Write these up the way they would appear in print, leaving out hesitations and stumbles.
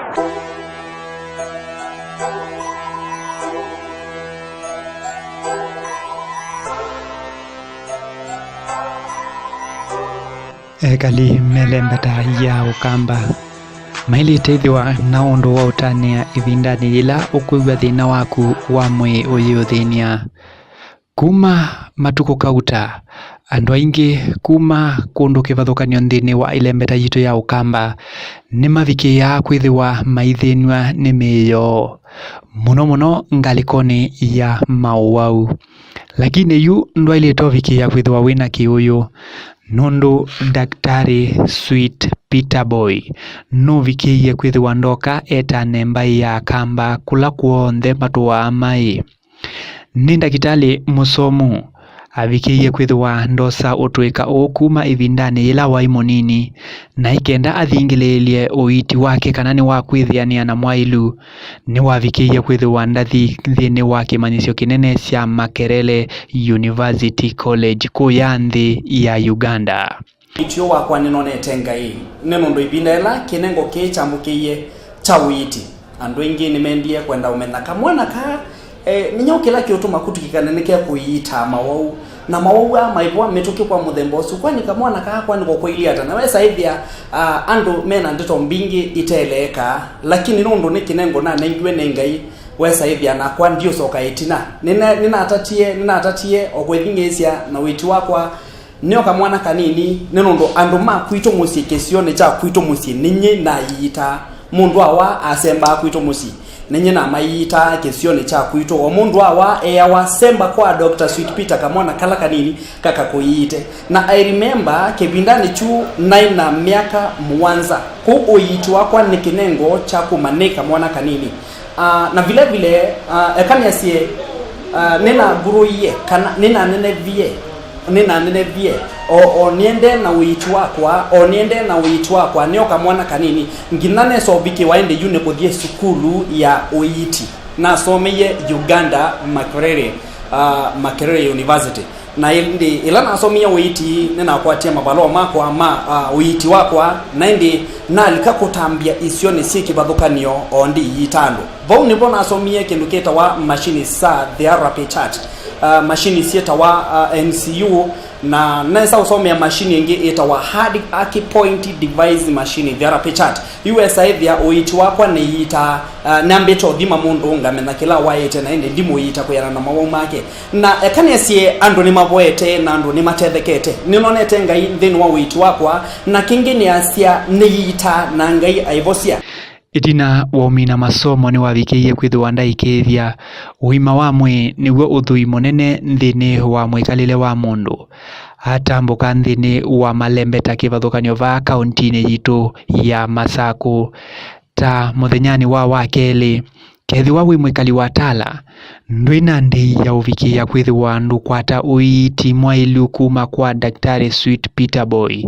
Ekali melembeta ya ukamba maili teithiwa na undu wa utania ivindani ila ukuigwa thina waku wa mwi uyuthinia kuma matuko kauta andu aingi kuma kundu kivathukanio nthini wa ilembeta yitu ya ukamba ni mavikia kwithiwa maithinwa ni miyo muno ngalikoni ya mauau lakini yu ndwailitwo vikia kwithiwa wina kiuyu nundu daktari Sweet Peter Boy no vikiie kwithiwa ndoka eta nemba ya kamba kula kuonthe matuwa mai ni ndagitari musomu avikiie kwithiwa ndosa utwika ukuma ivindani ila wai munini na ikenda athingililie uiti wake kana ni wa kwithiania na mwailu ni wavikiie kwithiwa ndathi thini wa kimanyisio kinene cia Makerere University College kuya nthi ya Uganda. Itio wakwa ninonete ngai nenondo ibindela kinengo kichambukiie cha Uiiti andu ingi nimendie kwenda umena kamwana ka ninyo kila kiotuma kutukikanene kia kuiita mawau na mawau maibwa metuki kwa muthemba usu kwani kamwana ka kwani kokwilia ata na wesa hivya andu mena ndito mbingi iteleka lakini nondo ni kinengo na nengwe nengai wesa hivya na kwa ndio soka itina nina atatie okwethingesia na Uiiti wakwa nio kamwana kanini nenondo andu makwito musi kesione cha kwito musi ninyi na yita mundu awa asemba kwito musi ninyi na mayita kesione cha kwito o mundu awa eyawa semba kwa Dr. Sweet Peter kamwana kala kanini kaka kuite na I remember kebindani chu 9 na miaka mwanza ku Uiiti wakwa ni kinengo cha kumaneka mwana kanini na vile vile ekania sie nina guruye kana nina nenevie o niende na Uiiti wakwa nio kamwana kanini nginane so biki waende yune kodie sukulu ya Uiiti na someye Uganda Makerere University na ilana asomia Uiiti nena kwatia mabalo mako ama Uiiti wakwa na ndi nalika kutambia isione siki bathukanio ondi yitando vau nipo na asomia kinduketa wa machine sa therapy chart machine sieta wa NCU na nesa usomea machine yengi eta wa hard acupoint device machine therapy chart USA ya Uiiti wakwa ni yita nambeto dhima mundu ngamena kila waete na ende ndimo yita kuyana na mawu make na ekane sie andu ni maboete na andu ni matethekete ninonete ngai thini wa Uiiti wakwa na kingine asia ni yita na ngai aivosia itina waumina masomo ni wavikiie kwithiwa ndaikithia uima wa mwi niguo uthui munene nthini wa mwikalile wa mundu atambuka nthini wa malembeta kivathukanio va kaunti-ini yitu ya Masaku ta muthenyani wa wakeli kethiwa wi mwikali wa Tala ndwina ndi ya uvikia kwithiwa ndukwata Uiiti mwailu kuma kwa daktari Sweet Peter Boy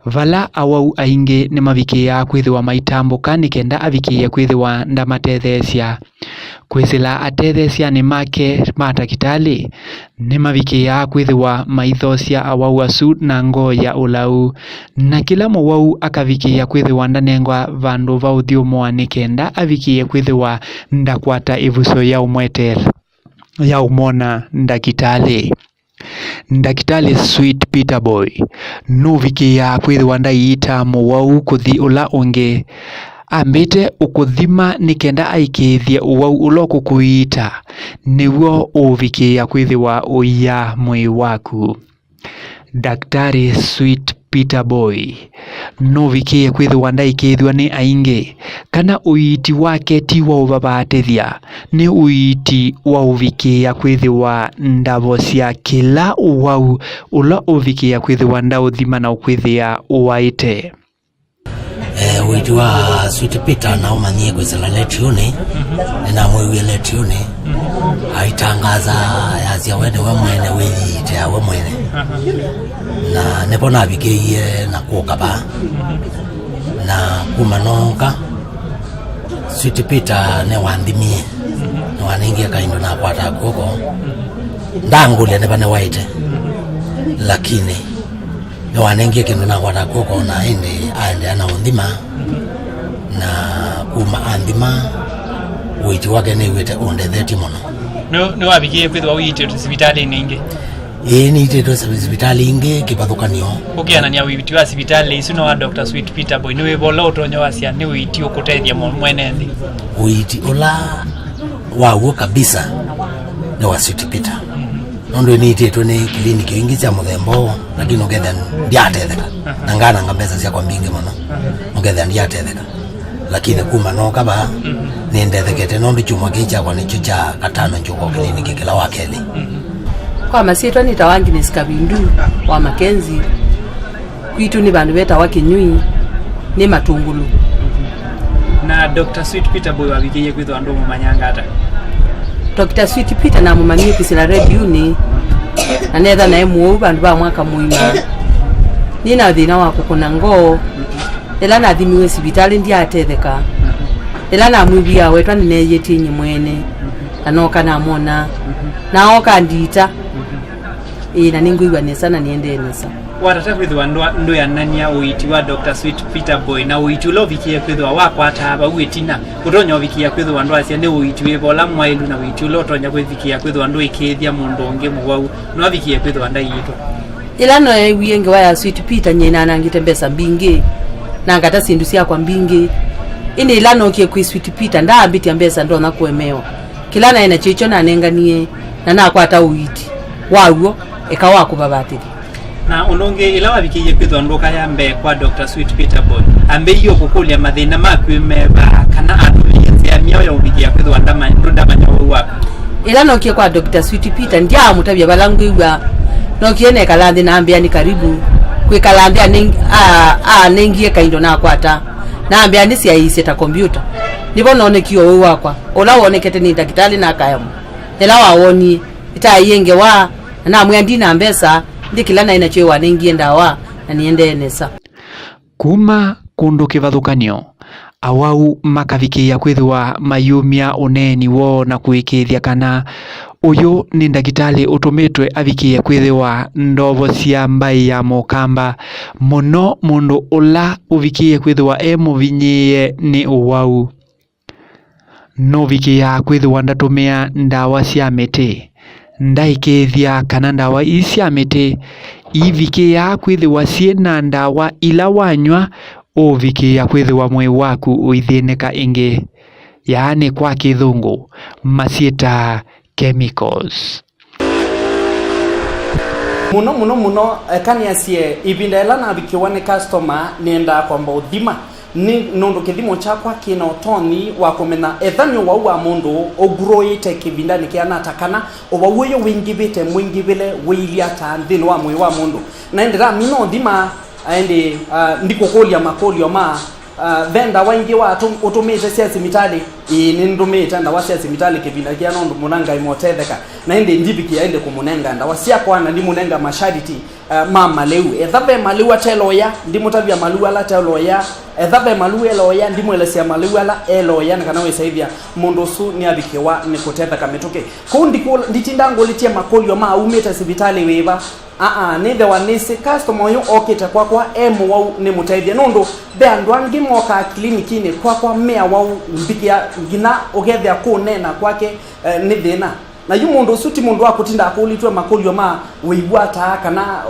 vala awau aingi ni mavikia kwithiwa maitambuka nikenda avikia kwithiwa ndamatethesia kwisila atethesia ni make matakitali ni mavikia kwithiwa maithosia awau asu na ngoya ulau na kila mwau akavikia kwithiwa ndanengwa vandu va uthiumwa nikenda avikia kwithiwa ndakwata ivuso ya umweter ya umona ndakitali Sweet Peter Boy no vikia kwithiwa ndaiita mwau kuthi ula ungi ambite ukuthima nikenda aikithie uwau uloku kuita niguo uvikia kwithiwa uya mwi waku daktari Sweet Peter Boy no vikie kwithiwa ndaikithwa ni aingi kana Uiiti wake ti wa uvavatithia ni Uiiti wa uvikia kwithiwa ndavosia kila uwau ula uvikia kwithiwa ndauthima na ukwithia uwaite Uiiti wa Sweet Peter na umanyie kwizala letiuni nina mwiwie letiuni aitangaza yazia wende we mwene wiyite we mwene na nepo navikiie na kukaba na kumanonga Sweet Peter ne wandimie ne waningia kaindo na kwata kuko ndangule ne bane waite lakini ne waningia kindu na kwata kuko na ende ana undima na andima Uiiti wake ni wete onde theti mono no wabikie kwithwa Uiiti hospitali ningi ni ite to hospitali inge kipathukanio ukiana ni Uiiti wa hospitali isu no wa Dr. Sweet Peter Boy ni webola utonyo wasia ni Uiiti ukutethia mwene ndi Uiiti ola wawo kabisa ni wa Sweet Peter nondo ni ite to ni kliniki ingi cia muthembo lakini ugetha ndiatetheka nangana ngambeza cia kwa mbinge mono ugetha ndiatetheka lakini kuma no kaba ni ndethekete nondo chuma kicha kwa nicho cha katano njuko kliniki kila wakeli kwa masieto ni tawangi ni Skabindu wa Makenzi kwitu ni bandu beta wa Kinyui ni Matungulu na Dr. Sweet Peter Boy wabikie kwithwa ndo mumanyanga ata Dr. Sweet Peter na mumanyie kisila radio ni anetha na emu bandu ba mwaka muima nina thina wa kukuna ngoo ela na thimiwe sibitali ndiatetheka ela na mwibia wetwa nineyetinyi mwene anoka na mona naoka ndita na ninguiwa nesa na niende nesa watata kwithwa ndo yanania Uiiti wa Dr. Sweet Peter Boy na Uiiti ulo vikie kwithwa wakwata aba Uiitina utonyo vikia kwithwa ndo asia ni Uiiti webola mwailu na Uiiti ulo tonya kwivikia kwithwa ndo ikethia mundu onge muwau no vikie kwithwa ndayitwa ila no wienge wa Sweet Peter nyena nangite mbesa mbingi na ngata sindu cia kwa mbingi ine ila no kie kwi Sweet Peter ndaambitia mbesa ndo nakuemewa kila na ina chicho na nenganie na nakwata Uiiti wawo ekawa kubabatiri na unonge ila wabikie kwithwa ndo kaya mbe kwa Dr. Sweet Peter Boy ambe iyo kukulia mathina makwimeba kana atulienzia mioyo ubikia kwithwa ndamanya wa ila no kie kwa Dr. Sweet Peter ndia mutabya balangu iwa no kie ne kalandi na ambia ni karibu kwe kalambia nengie kaindo na kwata na ambia ni sia ise ta computer nibo none kio wakwa ola wonekete ni daktari na kayamu ela waoni ita yenge wa na mwandi na mbesa ndikila na inachewa nengie ndawa na niende nesa kuma kundu kivathukanio awau makavikia kwithwa mayumia uneni wo na kuikithia kana uyu ni ndagitari utumitwe avikie kwithwa ndovo cia mbai ya mokamba muno mundu ula uvikie kwithwa muvinyie ni uwau no vikia kwithwa ndatumia ndawa cia miti ndaikithia kana ndawa cia miti ivikia kwithwa ciena ndawa ila wanywa uvikia kwithwa mwe waku uithineka ingi yaani kwa kithungu masieta chemicals muno kaniasie ibinda ela na bikiwa ni customer nenda kwamba uthima ni nondo kithimo chakwa kina utoni wa kumena ethanyo wa mundu ogroite kibinda nikiana takana obawuyo wingibite mwingibile wilia ta ndino wa mwe wa mundu na ndira mino thima aende ndikokolia makolio ma venda wangi wa utumite cia simitali ni ndumite ndawa cia simitali kibinda kia nondo munanga imotetheka na ende njibiki aende kumunenga ndawa cia kwana ndi munenga mashariti mama leu ethabe malu ateloya ndi mutavia malu ala teloya ethabe malu eloya ndi mwelesia malu ala eloya na kana wesaithia mundu su ni abikiwa ni kutetheka mituke kundi nditinda ngolitie makolio ma umite sibitali weba neither one is customer yo okita kwa emu wau ni mutaithia nondo be andwangi moka kliniki ni kwa mea wau mbikia ngina ogethia kunena kwake ni thina na yu mundu suti mundu akutinda akulitwe makolio ma weibwata kana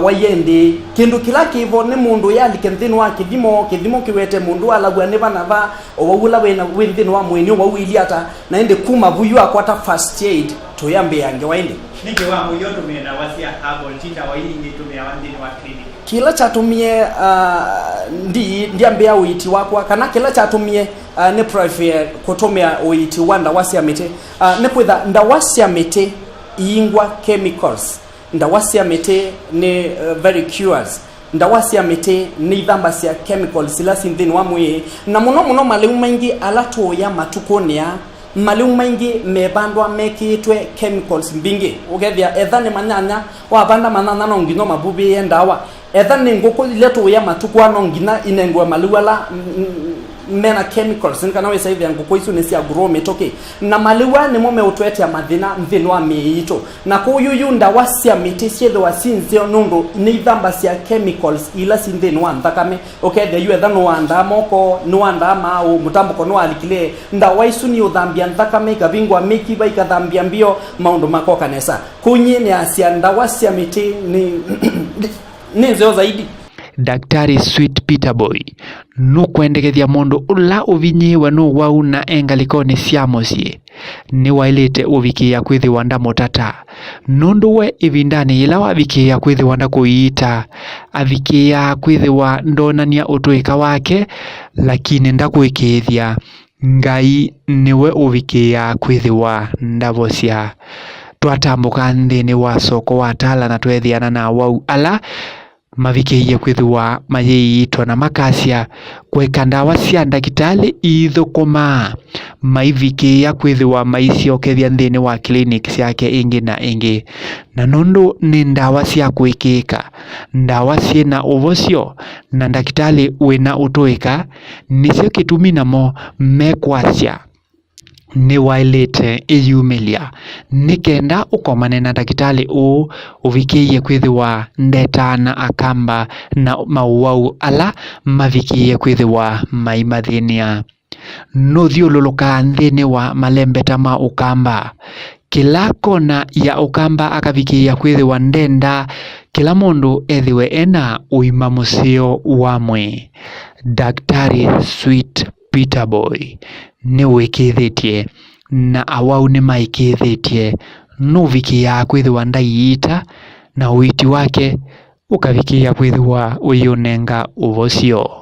wayende kindu kila kivo ni mundu yalike nthini wa kithimo kiwete mundu alagwa ne bana ba owawula wena withini wa mwenyo wawiliata na ende kuma buyu akwata first aid toyambe yange waende nike wa muyo tumena wasia herbal tinda waini tumia wandini wa clinic kila chatumie ndiambia Uiiti wakwa kana kila chatumie ne private kutumia Uiiti wanda wasia mete ne kwitha ndawasia mete ingwa chemicals ndawasia mete ne very cures ndawasia mete ni thamba cia chemicals ila sinthini wa mwe na muno maliu maingi alatu ya matukonia maliu maingi mebandwa mekitwe chemicals mbingi ugethia ethane mananya wa banda manana no ngino mabubi yendawa ethane ngoko leto ya matukwa no ngina inengwa maluala mena chemicals nkana we save yangu ko isu nesi agro metoke na maliwa ni mume utwete ya madhina mvinwa miito na ko yuyunda wasia mitisi the wasinze nundo ni dhamba sia chemicals ila sinde no andakame okay the you edano wanda moko no anda ma o mutambo ko no alikile nda waisu ni udhambia ndakame kabingwa meki ba ikadhambia mbio maundo mako kanesa kunyi ni asia nda wasia miti ni nizeo zaidi. Daktari Sweet Peter Boy nukwendegethia mundu ula uvinyiwe no wau na engalikoni cia mucii ni wailite uvikia kwithiwa ndamutata nundu we ivindani ila wavikia kwithiwa ndakuiita avikia kwithiwa ndonania utuika wake lakini ndakwikithia Ngai niwe uvikia kwithiwa ndavocia twatambuka nthini wa soko wa tala na twethiana na wau ala mavikiie kwithiwa mayiitwa na makasia kweka ndawa cia ndagitari ithukuma maivikia kwithiwa maiciokethia nthini wa clinic ciake ingi na ingi na nundu ni ndawa cia kwikika ndawa ciina uvocio na ndagitari wina utuika nicio kitumi namo mekwacia ni wailite iyumilia nikenda ukomane na ndagitari uvikiie kwithiwa ndetana akamba na mauwau ala mavikiie kwithiwa maimathinia nuthiululuka nthini wa malembeta ma ukamba kila kona ya ukamba akavikia kwithiwa ndenda kila mundu ethiwe ena uima musio wamwe. Daktari Sweet Peter Boy ni wikithitie na awau ni maikithitie nuvikia kwithiwa ndaiita na uiti wake ukavikia kwithiwa uyunenga uvocio.